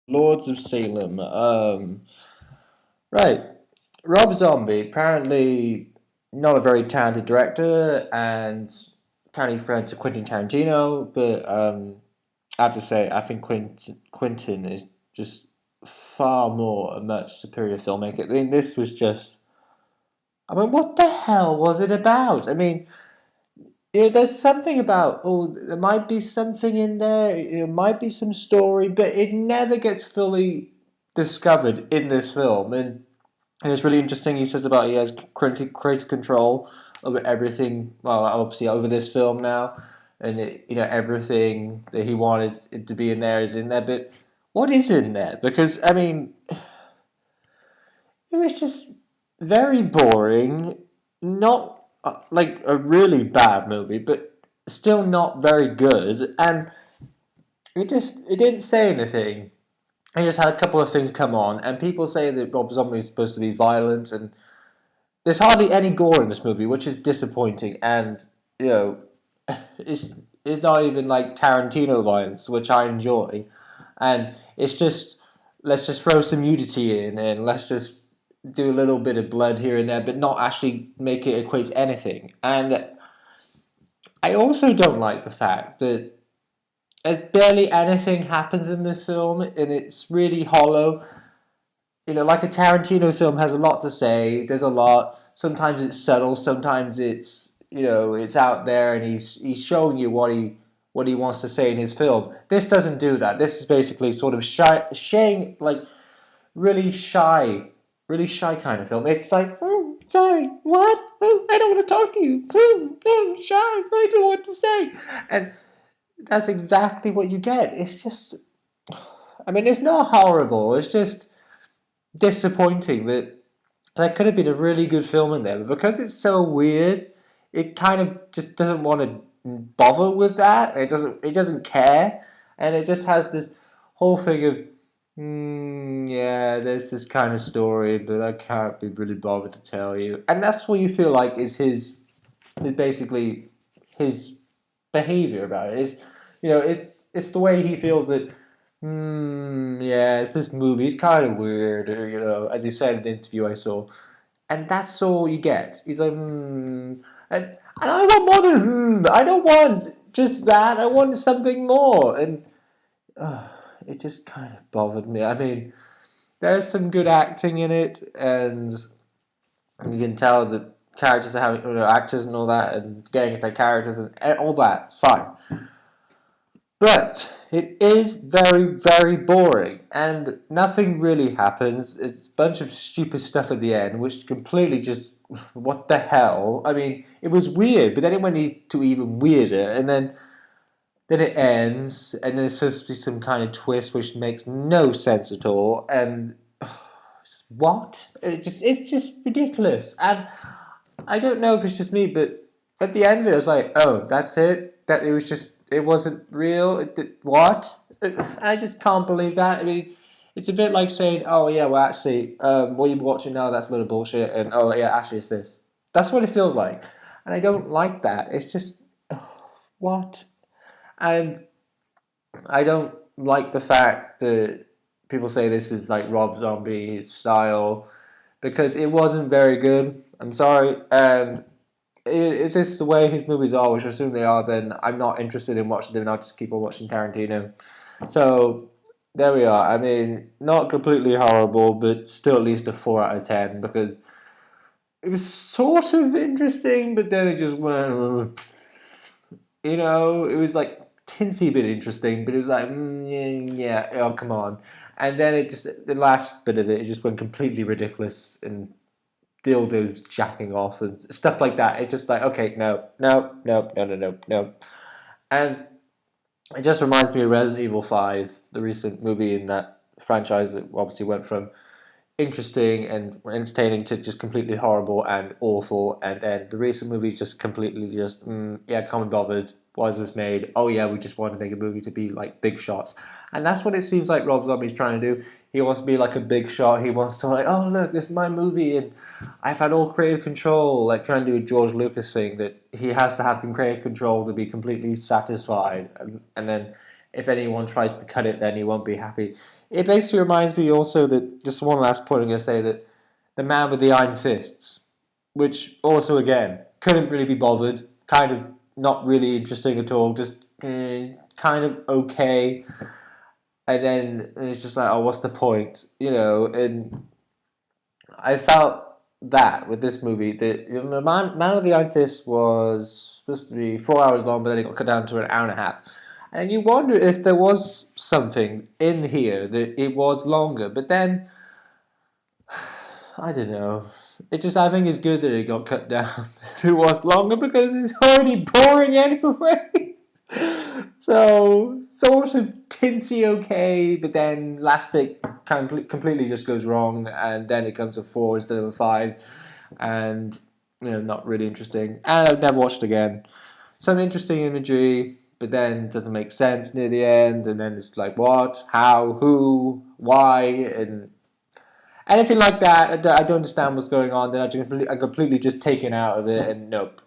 Lords of Salem. Right. Rob Zombie, apparently not a very talented director and apparently friends with Quentin Tarantino, but I have to say, I think Quentin is just far more a much superior filmmaker. I mean, this was just. I mean, what the hell was it about? I mean, there's something about, oh, there might be something in there, it might be some story, but it never gets fully discovered in this film. And it's really interesting. He says about he has creative control over everything. Well, obviously over this film now, and everything that he wanted it to be in there is in there. But what is in there? Because I mean, it was just very boring. Not like a really bad movie, but still not very good. And it didn't say anything. It just had a couple of things come on, and people say that Rob Zombie is supposed to be violent, and there's hardly any gore in this movie, which is disappointing. And you know, it's it's not even like Tarantino violence, which I enjoy. And it's just let's just throw some nudity in, and let's just do a little bit of blood here and there, but not actually make it equate to anything. And I also don't like the fact that barely anything happens in this film, and it's really hollow. Like a Tarantino film has a lot to say. There's a lot. Sometimes it's subtle. Sometimes it's out there, and he's showing you what he wants to say in his film. This doesn't do that. This is basically sort of shying, like really shy kind of film. It's like, oh, sorry, what? Oh, I don't want to talk to you. I'm shy. I don't know what to say. And that's exactly what you get. It's just, I mean, it's not horrible. It's just disappointing that there could have been a really good film in there, but because it's so weird, it kind of just doesn't want to bother with that. It doesn't care, and it just has this whole thing of yeah, there's this kind of story, but I can't be really bothered to tell you, and that's what you feel like is basically his behavior about it. It's the way he feels that. Yeah, it's this movie. It's kind of weird, as he said in the interview I saw, and that's all you get. He's like, and I want more than I don't want just that. I want something more, and uh, it just kind of bothered me. I mean, there's some good acting in it, and you can tell that characters are having, actors and all that, and getting their characters and all that. Fine. But it is very, very boring, and nothing really happens. It's a bunch of stupid stuff at the end, which completely just what the hell? I mean, it was weird, but then it went to even weirder, and then it ends, and then there's supposed to be some kind of twist which makes no sense at all, and what? It's just ridiculous, and I don't know if it's just me, but at the end of it, I was like, oh, that's it. That it wasn't real. What? I just can't believe that. I mean, it's a bit like saying, oh yeah, well actually, what you're watching now, that's a load of bullshit, and oh yeah, actually it's this. That's what it feels like, and I don't like that. It's just what, and I don't like the fact that people say this is like Rob Zombie's style because it wasn't very good. I'm sorry, and is this the way his movies are, which I assume they are, then I'm not interested in watching them and I'll just keep on watching Tarantino. So there we are. I mean, not completely horrible, but still at least a 4 out of 10 because it was sort of interesting, but then it just went, it was like tinsy bit interesting, but it was like, yeah, oh, come on. And then the last bit of it just went completely ridiculous and dildos jacking off and stuff like that. It's just like, okay, no, no, no, no, no, no, no. And it just reminds me of Resident Evil 5, the recent movie in that franchise that obviously went from interesting and entertaining to just completely horrible and awful. And then the recent movie just completely just, yeah, can't be bothered. Why is this made? Oh yeah, we just want to make a movie to be like big shots. And that's what it seems like Rob Zombie's trying to do. He wants to be like a big shot. He wants to like, oh look, this is my movie, and I've had all creative control. Like trying to do a George Lucas thing that he has to have creative control to be completely satisfied, and then if anyone tries to cut it, then he won't be happy. It basically reminds me also that, just one last point I'm going to say, that the man with the iron fists, which also, again, couldn't really be bothered, kind of not really interesting at all, just kind of okay. And then it's just like, oh, what's the point? And I felt that with this movie, the Man of the Iron Fist was supposed to be 4 hours long, but then it got cut down to an hour and a half. And you wonder if there was something in here that it was longer, but then I don't know. I think it's good that it got cut down if it was longer because it's already boring anyway. So sort of tinsy okay, but then last bit completely just goes wrong, and then it comes to 4 instead of a 5, and not really interesting. And I've never watched again. Some interesting imagery, but then doesn't make sense near the end, and then it's like what, how, who, why, and anything like that. I don't understand what's going on. Then I'm completely just taken out of it, and nope,